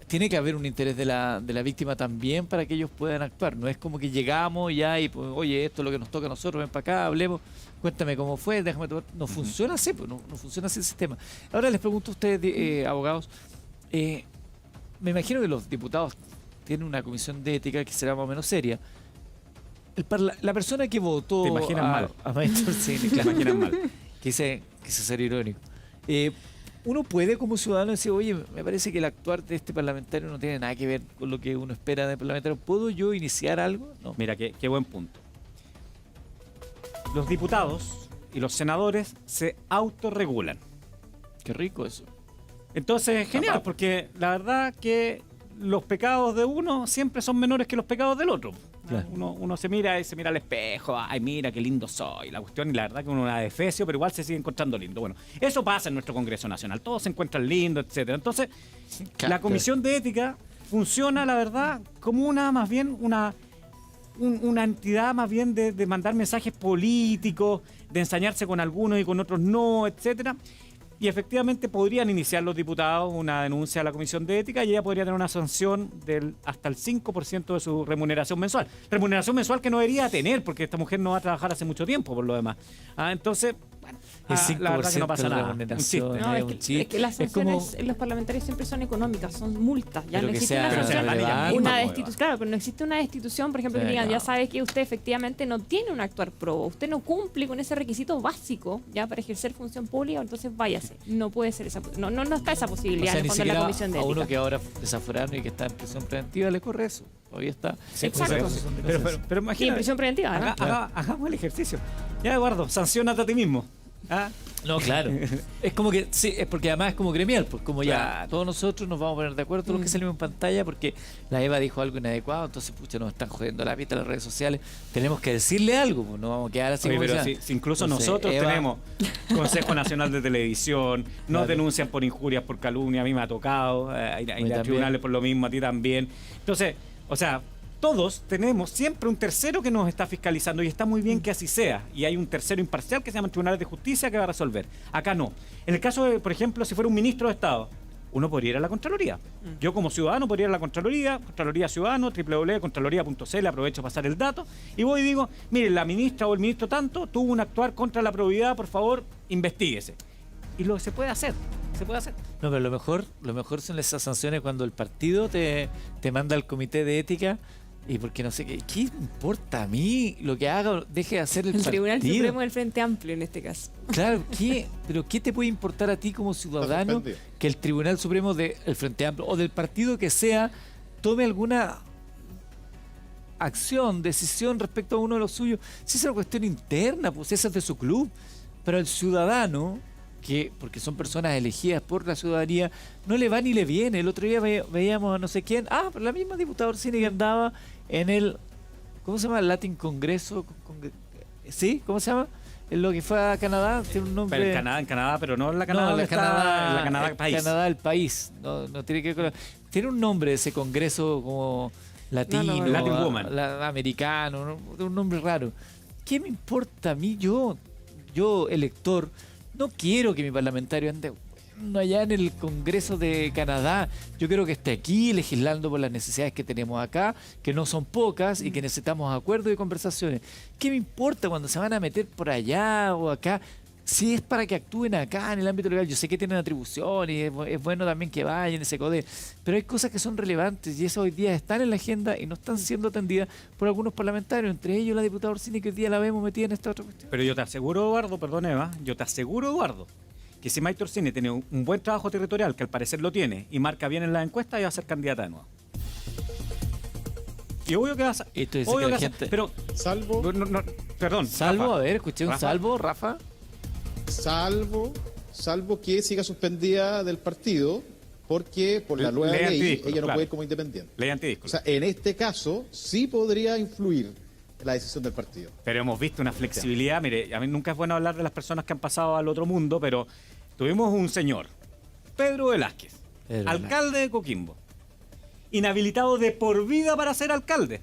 tiene que haber un interés de la víctima también para que ellos puedan actuar. No es como que llegamos ya y, pues, oye, esto es lo que nos toca a nosotros, ven para acá, hablemos, cuéntame cómo fue, déjame tomar. No funciona así, pues, no funciona así el sistema. Ahora les pregunto a ustedes, abogados, me imagino que los diputados tienen una comisión de ética que será más o menos seria. La persona que votó Te imaginas mal. a Maestro Cine, Te claro, imaginas mal. quise ser irónico. Uno puede como ciudadano decir, oye, me parece que el actuar de este parlamentario no tiene nada que ver con lo que uno espera del parlamentario. ¿Puedo yo iniciar algo? No. Mira, qué buen punto. Los diputados y los senadores se autorregulan. Qué rico eso. Entonces, genial, porque la verdad que los pecados de uno siempre son menores que los pecados del otro. Claro. Uno se mira y se mira al espejo, ay, mira qué lindo soy, la cuestión, y la verdad que uno la defecio, pero igual se sigue encontrando lindo. Bueno, eso pasa en nuestro Congreso Nacional, todos se encuentran lindos, etcétera. Entonces, la Comisión de Ética funciona, la verdad, como más bien una entidad más bien de mandar mensajes políticos, de ensañarse con algunos y con otros no, etcétera. Y efectivamente podrían iniciar los diputados una denuncia a la Comisión de Ética y ella podría tener una sanción del hasta el 5% de su remuneración mensual. Remuneración mensual que no debería tener porque esta mujer no va a trabajar hace mucho tiempo por lo demás. Entonces, bueno, la verdad que no pasa nada. Un chiste. No, es que las sanciones en los parlamentarios siempre son económicas, son multas. Ya Pero no que existe sea una sanción, relevante. una destitución. Claro, pero no existe una destitución, por ejemplo, que digan, ya sabe que usted efectivamente no tiene un actuar probo, usted no cumple con ese requisito básico ya para ejercer función pública, entonces váyase. No puede ser esa, no está esa O posibilidad sea, en ni el fondo de la siquiera Comisión de a uno Ética. que ahora desaforaron y que está en prisión preventiva le corre eso. Todavía está. Exacto. Pero Sí, imagínate, prisión preventiva, ¿no? hagamos el ejercicio. Ya, Eduardo, sancionate a ti mismo. No, claro. Es como que, sí, es porque además es como gremial, pues como ya Claro. todos nosotros nos vamos a poner de acuerdo, todos los que salimos en pantalla, porque la Eva dijo algo inadecuado, entonces, pucha, nos están jodiendo la vista en las redes sociales. Tenemos que decirle algo, pues no vamos a quedar así Oye, como pero decía. si incluso Entonces, nosotros Eva, tenemos Consejo Nacional de Televisión, nos Claro. denuncian por injurias, por calumnia, a mí me ha tocado, ir a también. tribunales por lo mismo, a ti también. Entonces, o sea, todos tenemos siempre un tercero que nos está fiscalizando y está muy bien que así sea. Y hay un tercero imparcial que se llama Tribunales de Justicia que va a resolver. Acá no. En el caso de, por ejemplo, si fuera un ministro de Estado, uno podría ir a la Contraloría. Yo como ciudadano podría ir a la Contraloría Ciudadano, www.contraloría.cl, aprovecho para pasar el dato, y voy y digo, mire, la ministra o el ministro tanto tuvo un actuar contra la probidad, por favor, investíguese. Y se puede hacer, No, pero lo mejor son esas sanciones cuando el partido te manda al comité de ética y porque no sé qué importa a mí lo que haga o deje de hacer el El partido. Tribunal Supremo del Frente Amplio en este caso. Claro, pero ¿qué te puede importar a ti como ciudadano suspendido. que el Tribunal Supremo del Frente Amplio o del partido que sea tome alguna acción, decisión respecto a uno de los suyos? Si es una cuestión interna, pues esa es de su club. Pero el ciudadano, porque son personas elegidas por la ciudadanía, no le va ni le viene. El otro día veíamos a no sé quién, pero la misma diputada Orsini que andaba en el, ¿cómo se llama? Latin Congreso, ¿sí? ¿Cómo se llama? En lo que fue a Canadá, tiene un nombre. Pero en Canadá, pero no en la Canadá, no, donde la Canadá, en la Canadá país. Canadá el país. No tiene que ver con tiene un nombre ese congreso como latino, Latin Woman. americano, un nombre raro. ¿Qué me importa a mí? Yo elector, no quiero que mi parlamentario ande allá en el Congreso de Canadá. Yo quiero que esté aquí legislando por las necesidades que tenemos acá, que no son pocas y que necesitamos acuerdos y conversaciones. ¿Qué me importa cuando se van a meter por allá o acá? Si es para que actúen acá en el ámbito legal, yo sé que tienen atribuciones y es bueno también que vayan y se codeen, pero hay cosas que son relevantes y esas hoy día están en la agenda y no están siendo atendidas por algunos parlamentarios, entre ellos la diputada Orsini, que hoy día la vemos metida en esta otra cuestión. Pero yo te aseguro, Eduardo, perdón Eva, que si Maite Orsini tiene un buen trabajo territorial, que al parecer lo tiene, y marca bien en la encuesta, ella va a ser candidata de nuevo. Y obvio que va a ser... Esto dice obvio que la que va a ser- gente- Pero, Salvo, perdón. Salvo, Rafa. a ver, escuché un Rafa. salvo, Rafa. salvo que siga suspendida del partido, porque por la nueva Ley ley antidiscurso, ella no claro. puede ir como independiente. Ley O antidiscurso. sea, en este caso sí podría influir en la decisión del partido. Pero hemos visto una flexibilidad. Mire, a mí nunca es bueno hablar de las personas que han pasado al otro mundo, pero tuvimos un señor Pedro Velázquez, Pedro alcalde de Coquimbo, inhabilitado de por vida para ser alcalde.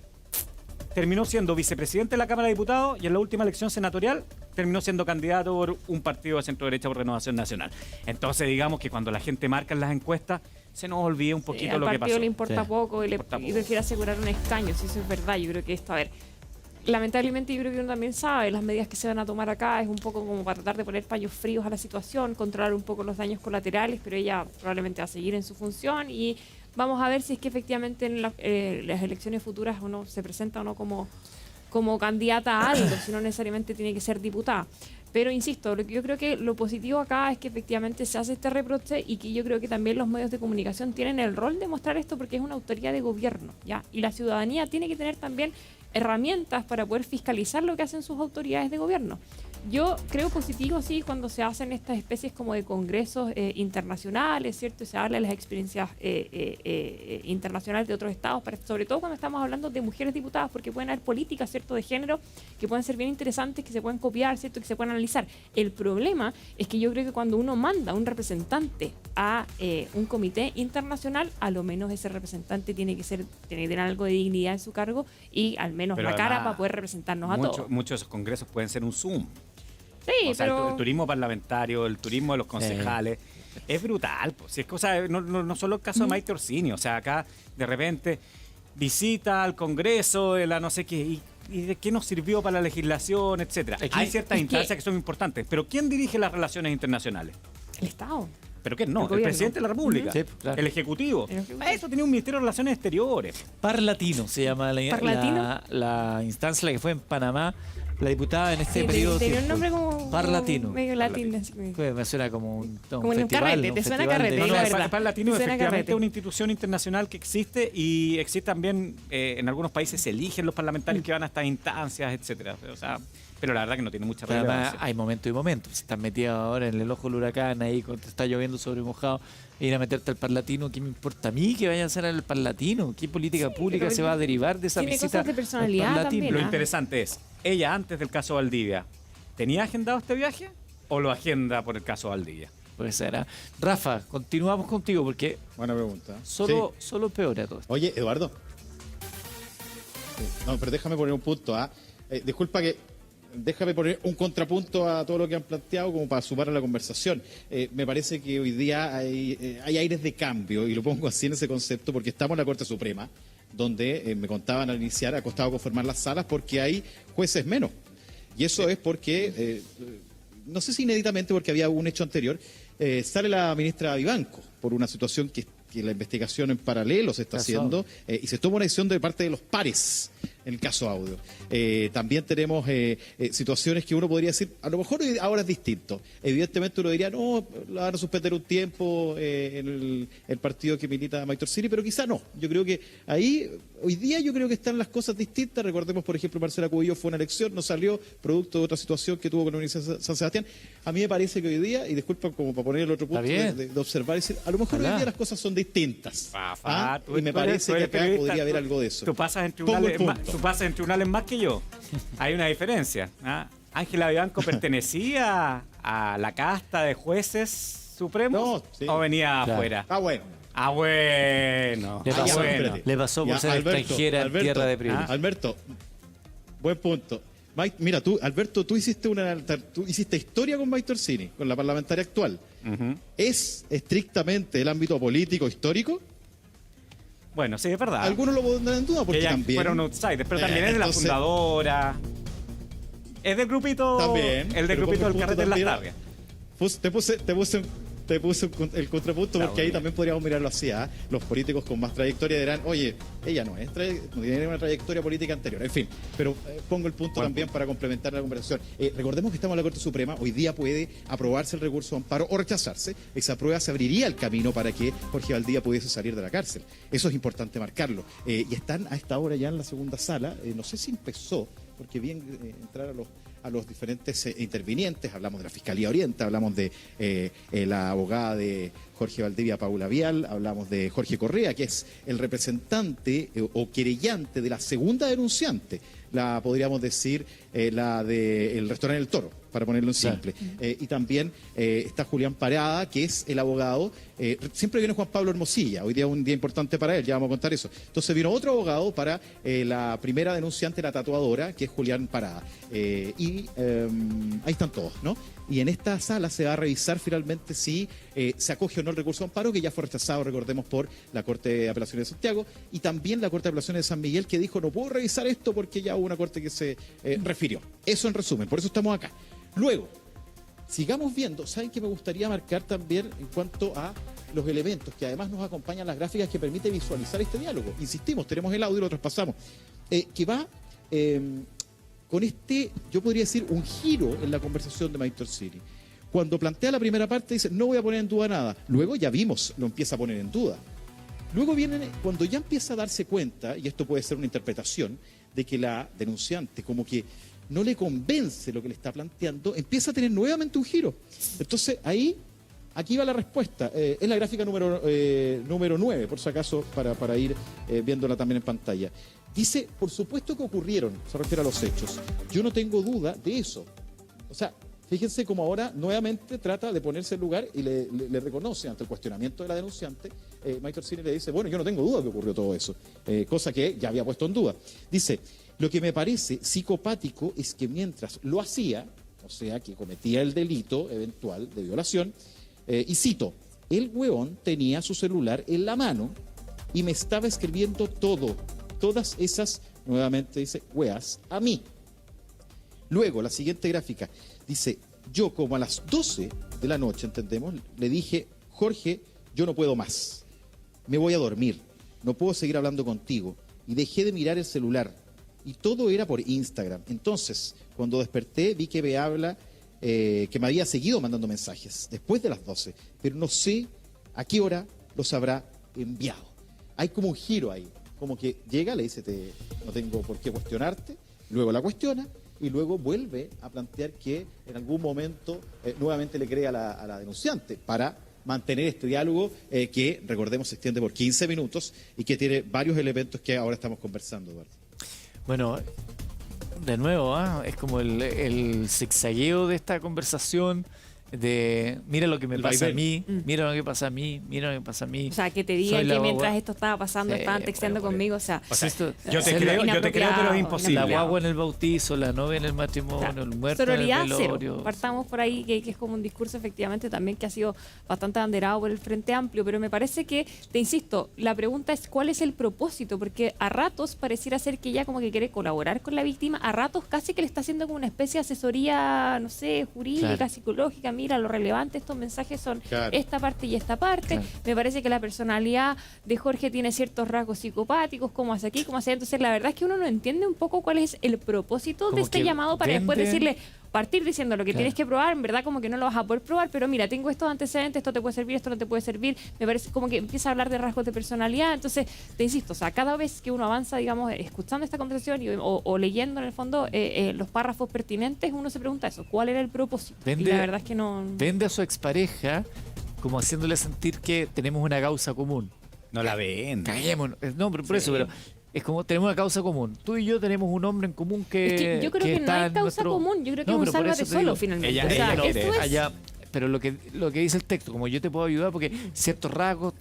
Terminó siendo vicepresidente de la Cámara de Diputados y en la última elección senatorial terminó siendo candidato por un partido de centro-derecha por Renovación Nacional. Entonces, digamos que cuando la gente marca en las encuestas, se nos olvida un poquito lo que Al pasó. partido le importa Sí. poco y Importa poco. prefiere asegurar un escaño, si eso es verdad. Yo creo que esto, a ver, lamentablemente yo creo que uno también sabe, las medidas que se van a tomar acá es un poco como para tratar de poner paños fríos a la situación, controlar un poco los daños colaterales, pero ella probablemente va a seguir en su función y vamos a ver si es que efectivamente en las elecciones futuras uno se presenta o no como candidata a algo, si no necesariamente tiene que ser diputada. Pero insisto, yo creo que lo positivo acá es que efectivamente se hace este reproche y que yo creo que también los medios de comunicación tienen el rol de mostrar esto porque es una autoridad de gobierno, ¿ya? Y la ciudadanía tiene que tener también herramientas para poder fiscalizar lo que hacen sus autoridades de gobierno. Yo creo positivo, sí, cuando se hacen estas especies como de congresos internacionales, ¿cierto? Se habla de las experiencias internacionales de otros estados, sobre todo cuando estamos hablando de mujeres diputadas, porque pueden haber políticas, ¿cierto?, de género que pueden ser bien interesantes, que se pueden copiar, ¿cierto?, que se pueden analizar. El problema es que yo creo que cuando uno manda a un representante a un comité internacional, a lo menos ese representante tiene que tener algo de dignidad en su cargo y al menos Pero la cara además, para poder representarnos a todos. Muchos de esos congresos pueden ser un Zoom. Sí, O sea, pero el turismo parlamentario, el turismo de los concejales, es brutal. Pues. Si es cosa, no solo el caso de Maite Orsini, o sea, acá de repente visita al Congreso de la no sé qué, y de qué nos sirvió para la legislación, etcétera. Aquí- Hay ciertas es instancias que- que son importantes, pero ¿quién dirige las relaciones internacionales? el Estado. ¿Pero quién no? El El, gobierno. presidente de la República, Sí, claro. el Ejecutivo. El Ejecutivo. Para eso tenía un Ministerio de Relaciones Exteriores. Parlatino se llama ¿Parlatino? la instancia, la que fue en Panamá, la diputada en este Sí, periodo. tenía un tiempo. nombre como Parlatino. medio latino. así como- Me suena como un Como en un festival, carrete, un te suena festival carrete, de- la No, verdad. el PAN Latino Suena efectivamente carrete. es una institución internacional que existe y existe también en algunos países se eligen los parlamentarios que van a estas instancias, etcétera. O sea, pero la verdad que no tiene mucha Pero además relevancia. hay momentos y momentos. Si estás metido ahora en el ojo del huracán, ahí cuando te está lloviendo sobre mojado, e ir a meterte al Parlatino, ¿qué me importa a mí que vayan a hacer al Parlatino? ¿Qué política pública pero se va a derivar de esa tiene visita? cosas de personalidad al Parlatino? también, Lo ¿ah? interesante es, ella antes del caso Valdivia, ¿tenía agendado este viaje o lo agenda por el caso Valdivia? Puede ser. ¿Ah? Rafa, continuamos contigo porque Buena pregunta. solo Sí. peor todo esto. Oye, Eduardo. No, pero déjame poner un punto. Disculpa que. Déjame poner un contrapunto a todo lo que han planteado como para sumar a la conversación. Me parece que hoy día hay aires de cambio, y lo pongo así en ese concepto, porque estamos en la Corte Suprema, donde me contaban al iniciar, ha costado conformar las salas porque hay jueces menos. Y eso es porque, no sé si inéditamente, porque había un hecho anterior, sale la ministra Vivanco por una situación que la investigación en paralelo se está Caso haciendo, y se toma una decisión de parte de los pares en el caso Audio. También tenemos situaciones que uno podría decir, a lo mejor ahora es distinto. Evidentemente uno diría, no, la van a suspender un tiempo en el partido que milita Maite Orsini, pero quizá no. Yo creo que ahí, hoy día yo creo que están las cosas distintas. Recordemos, por ejemplo, Marcela Cubillo fue una elección, no salió, producto de otra situación que tuvo con la Universidad de San Sebastián. A mí me parece que hoy día, y disculpa como para poner el otro punto bien. de observar, y decir, a lo mejor Ojalá. hoy día las cosas son distintas. Rafa, Y me parece que acá podría haber algo de eso. Tú pasas en Pongo el tribunales, punto. tú pasas en tribunales más que yo. Hay una diferencia. ¿Ah? Ángela Vivanco pertenecía a la casta de jueces supremos No, sí. o venía Claro. afuera. Ah, bueno. Ah, bueno. Le Ah, pasó, bueno. espérate. le pasó por Ya, ser Alberto, extranjera en Alberto, tierra de privilegio. Alberto, buen punto. Mira, Alberto, tú hiciste historia con Maite Orsini, con la parlamentaria actual. Ujú. ¿Es estrictamente el ámbito político histórico? Bueno, sí, es verdad. Algunos lo pondrán en duda Que porque ella también. fuera un outsider, pero también es de la entonces- fundadora. Es del grupito. También. El del pero grupito pongo del el carrete punto de las también. tardes. Te puse el contrapunto Está porque ahí bien. también podríamos mirarlo así. Los políticos con más trayectoria dirán, oye, ella no tiene una trayectoria política anterior. En fin, pero pongo el punto Buen también para complementar la conversación. Recordemos que estamos en la Corte Suprema. Hoy día puede aprobarse el recurso de amparo o rechazarse. Esa prueba se abriría el camino para que Jorge Valdivia pudiese salir de la cárcel. Eso es importante marcarlo. Y están a esta hora ya en la segunda sala. No sé si empezó, porque vi entrar a los diferentes intervinientes. Hablamos de la Fiscalía Oriente, hablamos de la abogada de Jorge Valdivia, Paula Vial, hablamos de Jorge Correa, que es el representante o querellante de la segunda denunciante, la podríamos decir la del restaurante El Toro, para ponerlo en Claro. simple. Y también está Julián Parada, que es el abogado. Siempre viene Juan Pablo Hermosilla, hoy día es un día importante para él, ya vamos a contar eso. Entonces vino otro abogado para la primera denunciante, la tatuadora, que es Julián Parada. Ahí están todos, ¿no? Y en esta sala se va a revisar finalmente si se acoge o no el recurso de amparo, que ya fue rechazado, recordemos, por la Corte de Apelaciones de Santiago, y también la Corte de Apelaciones de San Miguel, que dijo no puedo revisar esto porque ya hubo una corte que se refirió. Eso en resumen, por eso estamos acá. Luego, sigamos viendo, ¿saben qué me gustaría marcar también en cuanto a los elementos que además nos acompañan las gráficas que permite visualizar este diálogo? Insistimos, tenemos el audio y lo traspasamos. Que va con yo podría decir, un giro en la conversación de Mike Torsini. Cuando plantea la primera parte dice, no voy a poner en duda nada. Luego ya vimos, lo empieza a poner en duda. Luego viene, cuando ya empieza a darse cuenta, y esto puede ser una interpretación, de que la denunciante como que no le convence lo que le está planteando, empieza a tener nuevamente un giro. Entonces aquí va la respuesta. Es la gráfica número 9, por si acaso, para ir viéndola también en pantalla. Dice, por supuesto que ocurrieron, se refiere a los hechos. Yo no tengo duda de eso. O sea, fíjense cómo ahora nuevamente trata de ponerse en lugar y le reconoce ante el cuestionamiento de la denunciante. Mike Torsini le dice, bueno, yo no tengo duda que ocurrió todo eso. Cosa que ya había puesto en duda. Dice, lo que me parece psicopático es que mientras lo hacía, o sea, que cometía el delito eventual de violación, y cito, el huevón tenía su celular en la mano y me estaba escribiendo todas esas, nuevamente dice, weas, a mí. Luego, la siguiente gráfica, dice, yo como a las 12 de la noche, entendemos, le dije, Jorge, yo no puedo más, me voy a dormir, no puedo seguir hablando contigo, y dejé de mirar el celular, y todo era por Instagram. Entonces, cuando desperté, vi que me había seguido mandando mensajes, después de las 12, pero no sé a qué hora los habrá enviado. Hay como un giro ahí, como que llega, le dice, no tengo por qué cuestionarte, luego la cuestiona, y luego vuelve a plantear que en algún momento nuevamente le cree a la denunciante para mantener este diálogo que, recordemos, se extiende por 15 minutos y que tiene varios elementos que ahora estamos conversando, Eduardo. Bueno, de nuevo, es como el zigzagueo de esta conversación de mira lo que me pasa a mí, mira lo que pasa a mí, mira lo que pasa a mí. O sea, que te digan que mientras esto estaba pasando estaban texteando conmigo, o sea, yo te creo, pero es imposible. La guagua en el bautizo, la novia en el matrimonio, el muerto sororidad en el velorio. Cero. Partamos por ahí, que es como un discurso efectivamente también que ha sido bastante abanderado por el Frente Amplio, pero me parece que, te insisto, la pregunta es cuál es el propósito, porque a ratos pareciera ser que ella como que quiere colaborar con la víctima, a ratos casi que le está haciendo como una especie de asesoría, no sé, jurídica, psicológica, mira, lo relevante, estos mensajes son esta parte y esta parte. Me parece que la personalidad de Jorge tiene ciertos rasgos psicopáticos, como hace aquí, como hace allá. Entonces, la verdad es que uno no entiende un poco cuál es el propósito de este llamado para después decirle, partir diciendo lo que tienes que probar, en verdad como que no lo vas a poder probar, pero mira, tengo estos antecedentes, esto te puede servir, esto no te puede servir. Me parece como que empieza a hablar de rasgos de personalidad. Entonces, te insisto, o sea, cada vez que uno avanza, digamos, escuchando esta conversación o leyendo en el fondo los párrafos pertinentes, uno se pregunta eso, ¿cuál era el propósito? Y la verdad es que no... Vende a su expareja como haciéndole sentir que tenemos una causa común. No la ven. Caguémonos. No, pero por eso, pero es como tenemos una causa común. Tú y yo tenemos un hombre en común que... Es que yo creo que no hay causa común, yo creo que es un sálvate solo finalmente. Ella lo esto es... pero lo que dice el texto, como yo te puedo ayudar, porque ciertos rasgos,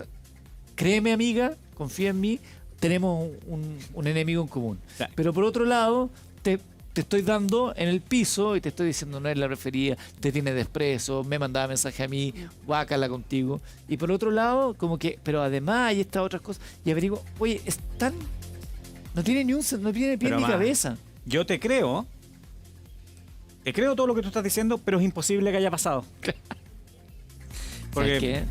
créeme amiga, confía en mí, tenemos un enemigo en común. Claro. Pero por otro lado, te estoy dando en el piso y te estoy diciendo no es la preferida, te tiene desprecio, me mandaba mensaje a mí, guácala contigo. Y por otro lado, como que, pero además hay estas otras cosas. Y averiguo, oye, es tan... No tiene pie ni cabeza. Yo te creo todo lo que tú estás diciendo, pero es imposible que haya pasado. Porque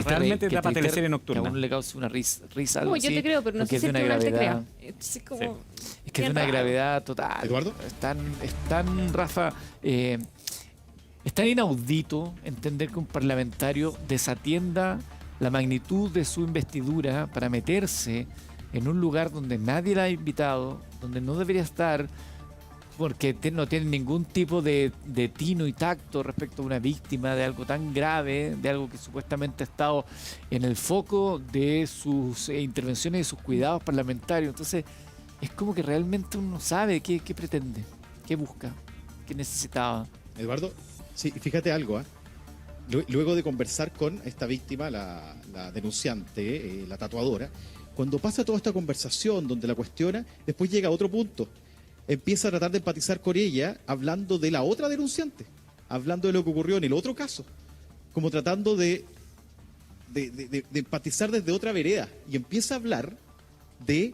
realmente da para teleserie nocturna. Que a uno le causa una risa no, yo te creo, pero no sé si es que uno te crea. Es que es de una gravedad total. ¿Eduardo? Es tan, Rafa, es tan inaudito entender que un parlamentario desatienda la magnitud de su investidura para meterse en un lugar donde nadie la ha invitado, donde no debería estar, porque no tiene ningún tipo de tino y tacto respecto a una víctima de algo tan grave, de algo que supuestamente ha estado en el foco de sus intervenciones y sus cuidados parlamentarios. Entonces, es como que realmente uno no sabe qué pretende, qué busca, qué necesitaba. Eduardo, sí, fíjate algo, ¿eh? Luego de conversar con esta víctima, la denunciante, la tatuadora, cuando pasa toda esta conversación donde la cuestiona, después llega a otro punto. Empieza a tratar de empatizar con ella hablando de la otra denunciante, hablando de lo que ocurrió en el otro caso, como tratando de empatizar desde otra vereda, y empieza a hablar de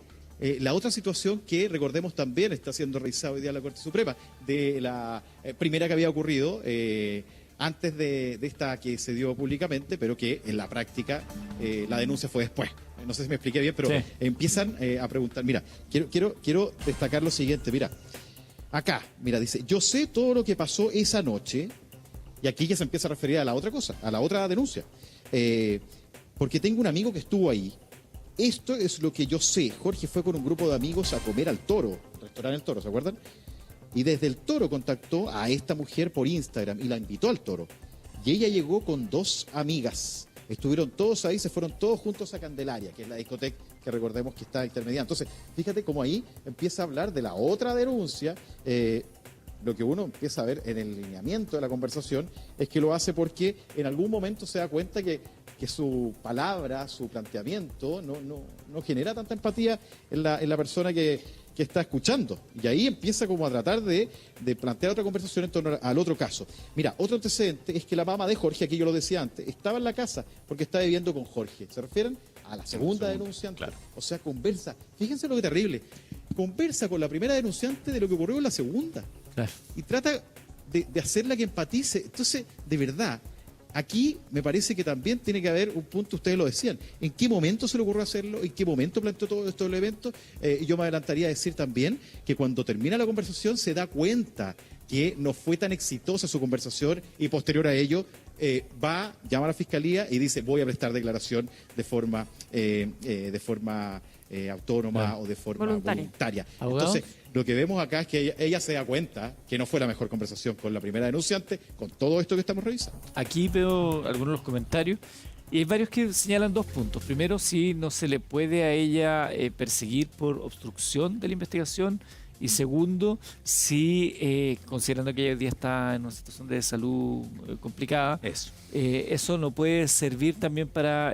la otra situación que, recordemos, también está siendo revisada hoy día en la Corte Suprema, de la primera que había ocurrido antes de esta que se dio públicamente, pero que en la práctica la denuncia fue después. No sé si me expliqué bien, pero Sí. empiezan a preguntar. Mira, quiero destacar lo siguiente. Mira, acá, mira, dice, yo sé todo lo que pasó esa noche, y aquí ya se empieza a referir a la otra cosa, a la otra denuncia. Porque tengo un amigo que estuvo ahí. Esto es lo que yo sé. Jorge fue con un grupo de amigos a comer al Toro, restaurante El Toro, ¿se acuerdan? Y desde el Toro contactó a esta mujer por Instagram y la invitó al Toro. Y ella llegó con 2 amigas. Estuvieron todos ahí, se fueron todos juntos a Candelaria, que es la discoteca que recordemos que está intermediada. Entonces, fíjate cómo ahí empieza a hablar de la otra denuncia. Lo que uno empieza a ver en el lineamiento de la conversación es que lo hace porque en algún momento se da cuenta que su palabra, su planteamiento no genera tanta empatía en la persona que está escuchando. Y ahí empieza como a tratar de plantear otra conversación en torno al otro caso. Mira, otro antecedente es que la mamá de Jorge, aquí yo lo decía antes, estaba en la casa porque estaba viviendo con Jorge. ¿Se refieren? A la segunda denunciante. Claro. O sea, conversa. Fíjense lo que terrible. Conversa con la primera denunciante de lo que ocurrió en la segunda. Claro. Y trata de hacerla que empatice. Entonces, de verdad, aquí me parece que también tiene que haber un punto, ustedes lo decían, ¿en qué momento se le ocurrió hacerlo? ¿En qué momento planteó todo esto del evento? Y yo me adelantaría a decir también que cuando termina la conversación se da cuenta que no fue tan exitosa su conversación y posterior a ello llama a la fiscalía y dice voy a prestar declaración de forma autónoma Claro. o de forma Voluntaria. voluntaria. ¿Abogado? Entonces, lo que vemos acá es que ella se da cuenta que no fue la mejor conversación con la primera denunciante, con todo esto que estamos revisando. Aquí veo algunos de los comentarios y hay varios que señalan 2 puntos. Primero, si no se le puede a ella perseguir por obstrucción de la investigación. Y segundo, si considerando que ella hoy día está en una situación de salud complicada, Eso. eso no puede servir también para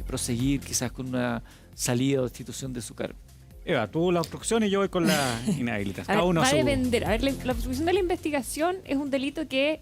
proseguir quizás con una salida o destitución de su cargo. Eva, tú la obstrucción y yo voy con la inhabilitación. A ver, Cada uno a va a su... depender. A ver, la obstrucción de la investigación es un delito que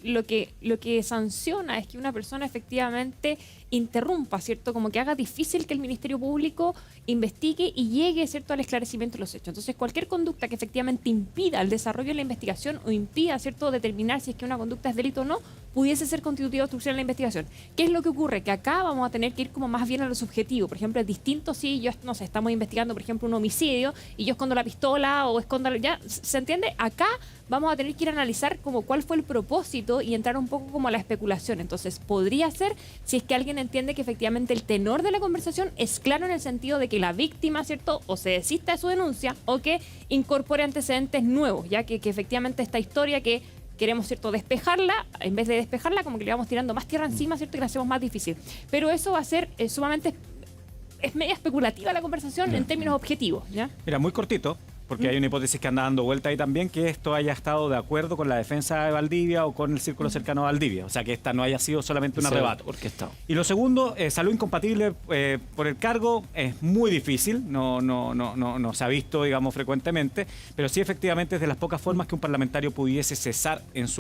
lo que sanciona es que una persona efectivamente interrumpa, ¿cierto? Como que haga difícil que el Ministerio Público investigue y llegue, ¿cierto?, al esclarecimiento de los hechos. Entonces, cualquier conducta que efectivamente impida el desarrollo de la investigación o impida, ¿cierto?, determinar si es que una conducta es delito o no, pudiese ser constitutiva de obstrucción a la investigación. ¿Qué es lo que ocurre? Que acá vamos a tener que ir como más bien a lo subjetivo. Por ejemplo, es distinto si yo, no sé, estamos investigando, por ejemplo, un homicidio y yo escondo la pistola o escondo... ¿Ya? ¿Se entiende? Acá vamos a tener que ir a analizar como cuál fue el propósito y entrar un poco como a la especulación. Entonces, podría ser si es que alguien entiende que efectivamente el tenor de la conversación es claro en el sentido de que la víctima, ¿cierto?, o se desista de su denuncia o que incorpore antecedentes nuevos, ya que efectivamente esta historia que queremos, ¿cierto?, despejarla, en vez de despejarla, como que le vamos tirando más tierra encima, ¿cierto?, y la hacemos más difícil. Pero eso va a ser sumamente... Es media especulativa la conversación en términos objetivos, ¿ya? Mira, muy cortito, porque hay una hipótesis que anda dando vuelta ahí también, que esto haya estado de acuerdo con la defensa de Valdivia o con el círculo cercano a Valdivia. O sea, que esta no haya sido solamente un arrebato. Orquestado. Y lo segundo, salud incompatible por el cargo es muy difícil, no se ha visto, digamos, frecuentemente, pero sí efectivamente es de las pocas formas que un parlamentario pudiese cesar en su